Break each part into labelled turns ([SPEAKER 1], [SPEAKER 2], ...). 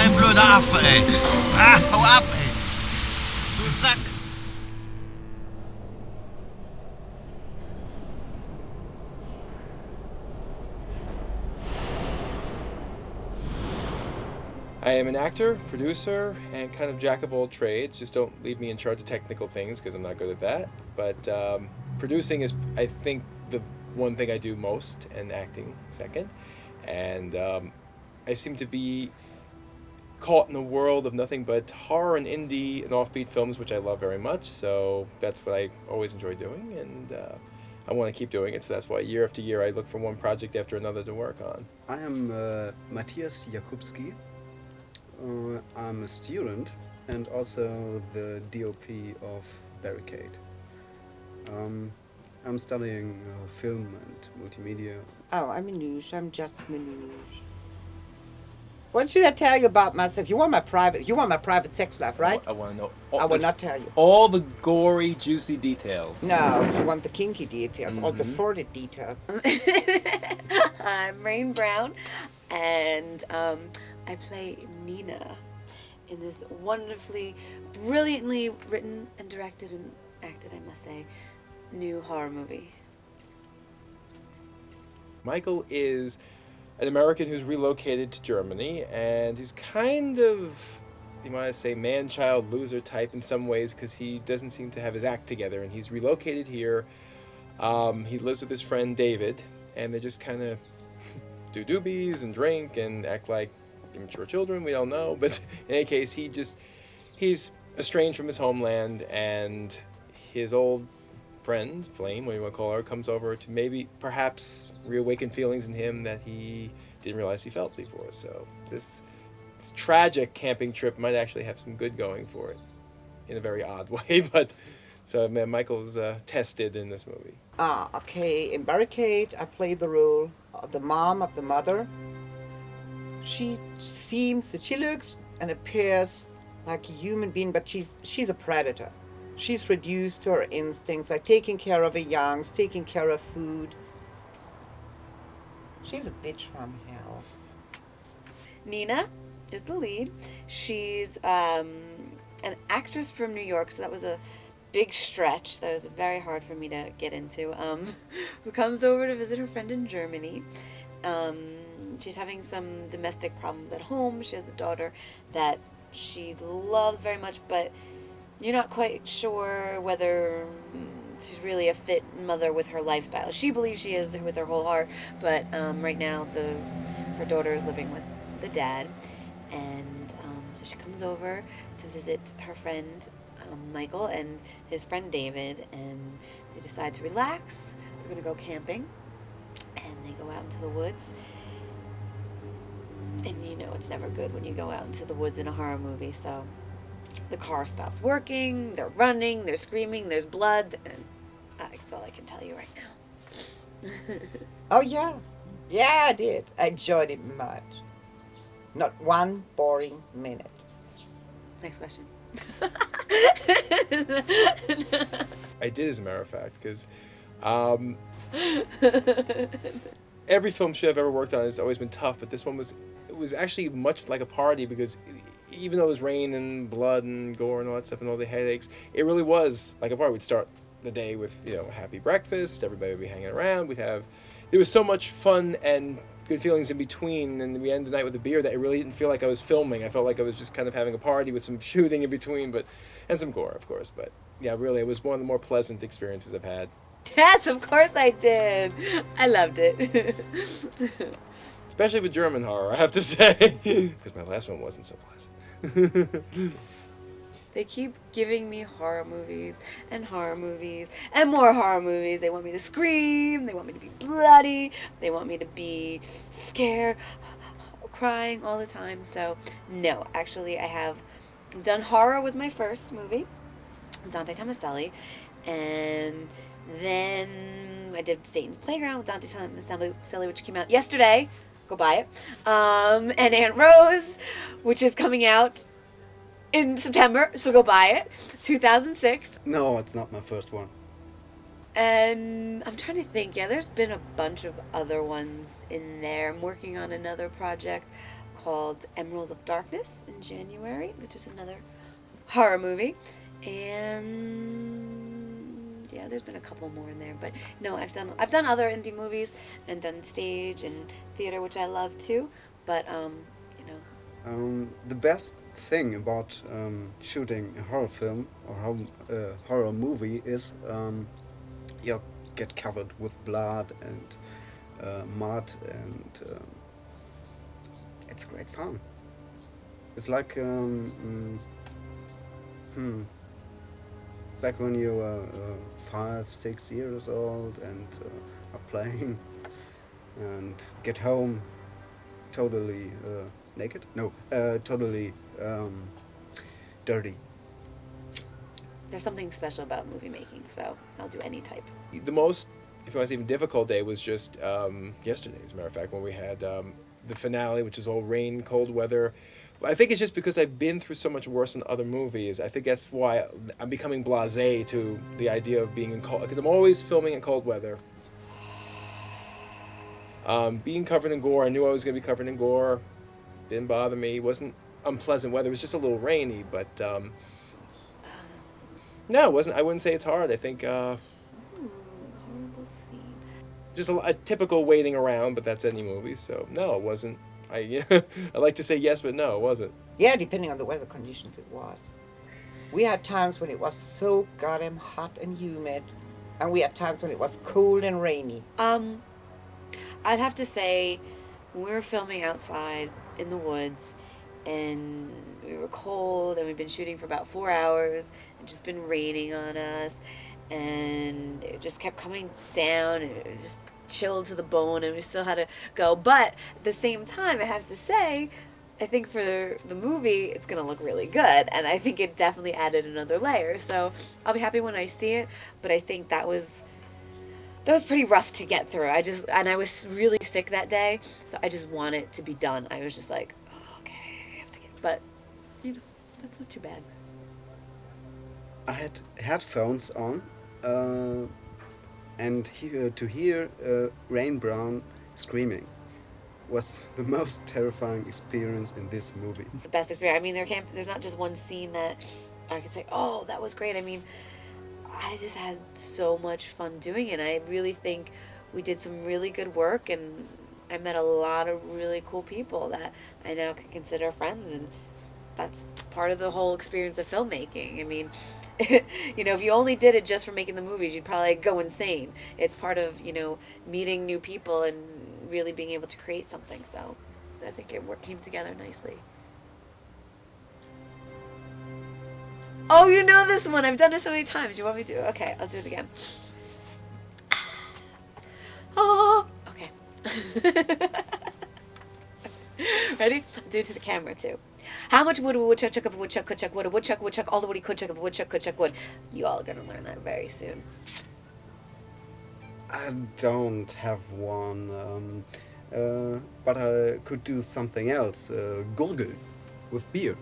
[SPEAKER 1] blöder Affe, ey. Ah, hau ab, ey. Du Sack.
[SPEAKER 2] I am an actor, producer, and kind of jack of all trades. Just don't leave me in charge of technical things because I'm not good at that. But producing is, I think, the one thing I do most, and acting second. And I seem to be caught in a world of nothing but horror and indie and offbeat films, which I love very much. So that's what I always enjoy doing, and I want to keep doing it. So that's why year after year I look for one project after another to work on.
[SPEAKER 3] I am Matthias Jakubski. I'm a student and also the DOP of Barricade. I'm studying film and multimedia.
[SPEAKER 4] Oh, I'm Manouche. I'm just Manouche. What should I tell you about myself? You want my private sex life, right?
[SPEAKER 2] I want to know.
[SPEAKER 4] I will not tell you.
[SPEAKER 2] All the gory, juicy details.
[SPEAKER 4] No, you want the kinky details, all the sordid details.
[SPEAKER 5] I'm Rain Brown, and I play Nina in this wonderfully, brilliantly written and directed and acted, I must say, new horror movie.
[SPEAKER 2] Michael is an American who's relocated to Germany, and he's kind of, you might say, man-child loser type in some ways because he doesn't seem to have his act together, and he's relocated here. He lives with his friend David, and they just kind of do doobies and drink and act like immature children, we all know, but in any case, he's estranged from his homeland, and his old friend, Flame, what you want to call her, comes over to perhaps reawaken feelings in him that he didn't realize he felt before. So this tragic camping trip might actually have some good going for it in a very odd way, but so Michael's tested in this movie.
[SPEAKER 4] Okay, in Barricade, I play the role of the mom of the mother. She looks and appears like a human being, but she's a predator. She's reduced to her instincts, like taking care of her youngs, taking care of food. She's a bitch from hell.
[SPEAKER 5] Nina is the lead. She's an actress from New York, so that was a big stretch. That was very hard for me to get into. Who comes over to visit her friend in Germany. She's having some domestic problems at home. She has a daughter that she loves very much, but you're not quite sure whether she's really a fit mother with her lifestyle. She believes she is with her whole heart, but right now her daughter is living with the dad, and so she comes over to visit her friend Michael and his friend David, and they decide to relax. They're going to go camping, and they go out into the woods. And you know it's never good when you go out into the woods in a horror movie, so the car stops working, they're running, they're screaming, there's blood, and that's all I can tell you right now.
[SPEAKER 4] Oh yeah. Yeah, I did. I enjoyed it much. Not one boring minute.
[SPEAKER 5] Next question.
[SPEAKER 2] I did, as a matter of fact, because every film shoot I've ever worked on has always been tough, but this one was actually much like a party, because even though it was rain and blood and gore and all that stuff and all the headaches, it really was like a party. We'd start the day with, a happy breakfast, everybody would be hanging around, there was so much fun and good feelings in between, and we ended the night with a beer that it really didn't feel like I was filming. I felt like I was just kind of having a party with some shooting in between, and some gore, of course, but yeah, really, it was one of the more pleasant experiences I've had.
[SPEAKER 5] Yes, of course I did. I loved it.
[SPEAKER 2] Especially with German horror, I have to say, because my last one wasn't so pleasant.
[SPEAKER 5] They keep giving me horror movies and more horror movies. They want me to scream, they want me to be bloody, they want me to be scared, crying all the time. So no, actually I have done horror. Was my first movie, Dante Tomaselli, and then I did Satan's Playground with Dante Tomaselli, which came out yesterday. Go buy it. And Aunt Rose, which is coming out in September, so go buy it. 2006.
[SPEAKER 3] No, it's not my first one.
[SPEAKER 5] And I'm trying to think. Yeah, there's been a bunch of other ones in there. I'm working on another project called Emeralds of Darkness in January, which is another horror movie. And yeah, there's been a couple more in there, but no, I've done other indie movies and done stage and theater, which I love too. But you know,
[SPEAKER 3] The best thing about shooting a horror film or horror movie is you get covered with blood and mud, and it's great fun. It's like back when you were 5, 6 years old and are playing and get home totally naked? No, totally dirty.
[SPEAKER 5] there's something special about movie making, so I'll do any type.
[SPEAKER 2] The most, if you want to say, even difficult day was just yesterday, as a matter of fact, when we had the finale, which is all rain, cold weather. I think it's just because I've been through so much worse in other movies. I think that's why I'm becoming blasé to the idea of being in cold, because I'm always filming in cold weather. Being covered in gore, I knew I was going to be covered in gore. Didn't bother me. It wasn't unpleasant weather. It was just a little rainy, but no, it wasn't. I wouldn't say it's hard. I think
[SPEAKER 5] Horrible scene.
[SPEAKER 2] just a typical waiting around, but that's any movie. So no, it wasn't. I like to say yes, but no, it wasn't.
[SPEAKER 4] Yeah, depending on the weather conditions it was. We had times when it was so goddamn hot and humid, and we had times when it was cold and rainy.
[SPEAKER 5] I'd have to say, when we were filming outside in the woods, and we were cold, and we've been shooting for about 4 hours, and just been raining on us, and it just kept coming down, and it just chilled to the bone, and we still had to go. But at the same time, I have to say, I think for the movie, it's gonna look really good, and I think it definitely added another layer. So I'll be happy when I see it. But I think that was pretty rough to get through. I was really sick that day, so I just want it to be done. I was just like, oh, okay, I have to get. But you know, that's not too bad.
[SPEAKER 3] I had headphones on, and to hear Rain Brown screaming was the most terrifying experience in this movie.
[SPEAKER 5] The best experience. I mean, there's not just one scene that I could say, oh, that was great. I mean, I just had so much fun doing it. I really think we did some really good work, and I met a lot of really cool people that I now can consider friends, and that's part of the whole experience of filmmaking. I mean, you know, if you only did it just for making the movies, you'd probably go insane. It's part of, you know, meeting new people and really being able to create something. So I think it came together nicely. Oh, you know this one. I've done it so many times. You want me to? Okay, I'll do it again. Oh, okay. Ready? I'll do it to the camera too. How much wood a woodchuck chuck of a woodchuck could chuck wood? A woodchuck would chuck all the wood he could chuck of a woodchuck could chuck wood. You all are gonna learn that very soon.
[SPEAKER 3] I don't have one, but I could do something else. Gurgel with beer.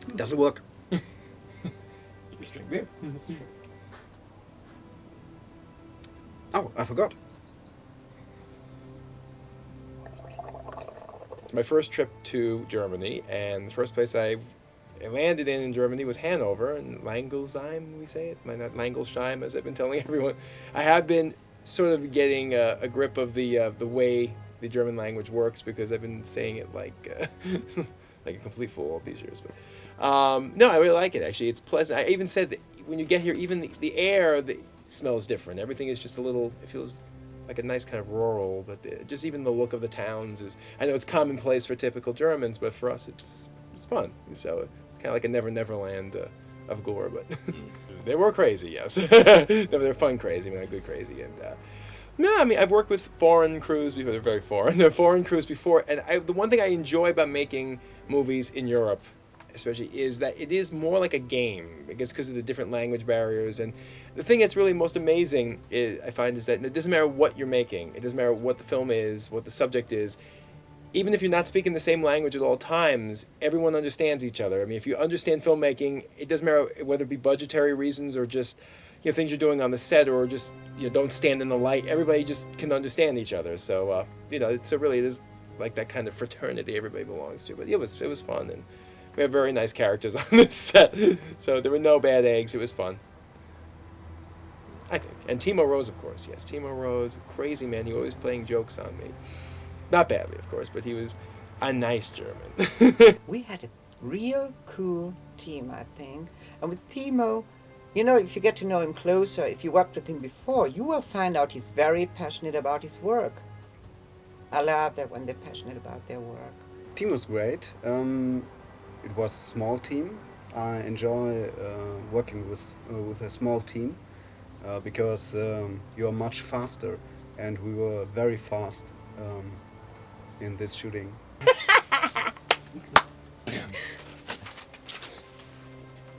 [SPEAKER 3] It doesn't work.
[SPEAKER 2] You just drink beer.
[SPEAKER 3] Oh, I forgot.
[SPEAKER 2] It's my first trip to Germany, and the first place I landed in Germany was Hanover, and Langelsheim, we say it? Not Langelsheim, as I've been telling everyone. I have been sort of getting a grip of the way the German language works, because I've been saying it like like a complete fool all these years. But no, I really like it, actually. It's pleasant. I even said that when you get here, even the air smells different. Everything is just a little, it feels like a nice kind of rural, but just even the look of the towns is, I know it's commonplace for typical Germans, but for us it's fun. So it's kind of like a Never Land of gore, but they were crazy, yes. They're fun crazy, I mean, good crazy. And no, I mean, I've worked with foreign crews before. They're very foreign. They're foreign crews before, and the one thing I enjoy about making movies in Europe, especially, is that it is more like a game, I guess, because of the different language barriers. And the thing that's really most amazing, I find, is that it doesn't matter what you're making. It doesn't matter what the film is, what the subject is. Even if you're not speaking the same language at all times, everyone understands each other. I mean, if you understand filmmaking, it doesn't matter whether it be budgetary reasons or just, things you're doing on the set, or just don't stand in the light. Everybody just can understand each other. So it is like that kind of fraternity everybody belongs to. But it was fun, and we have very nice characters on this set. So there were no bad eggs. It was fun, I think. And Timo Rose, of course, yes, Timo Rose, crazy man. He was always playing jokes on me, not badly, of course, but he was a nice German.
[SPEAKER 4] We had a real cool team, I think. And with Timo, if you get to know him closer, if you worked with him before, you will find out he's very passionate about his work. I love that when they're passionate about their work.
[SPEAKER 3] Team was great. It was a small team. I enjoy working with a small team because you are much faster, and we were very fast in this shooting.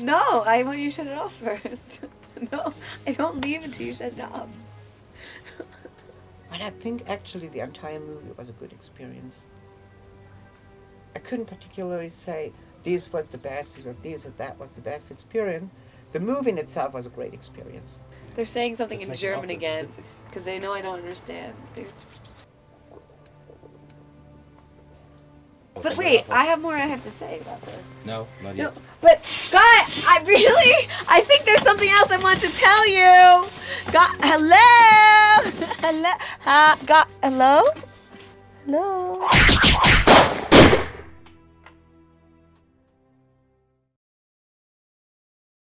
[SPEAKER 5] No, I want you to shut it off first. No, I don't leave until you shut it off.
[SPEAKER 4] But I think actually the entire movie was a good experience. I couldn't particularly say this was the best or this or that was the best experience. The movie in itself was a great experience.
[SPEAKER 5] They're saying something
[SPEAKER 2] Just
[SPEAKER 5] in
[SPEAKER 2] make it
[SPEAKER 5] German
[SPEAKER 2] awful
[SPEAKER 5] again
[SPEAKER 2] spitzy.
[SPEAKER 5] because they know I don't understand. But wait, I have more I have to say about this.
[SPEAKER 1] No, not
[SPEAKER 5] No,
[SPEAKER 1] yet.
[SPEAKER 5] but God, I think there's something else I want to tell you. God, hello, hello, God, hello, hello.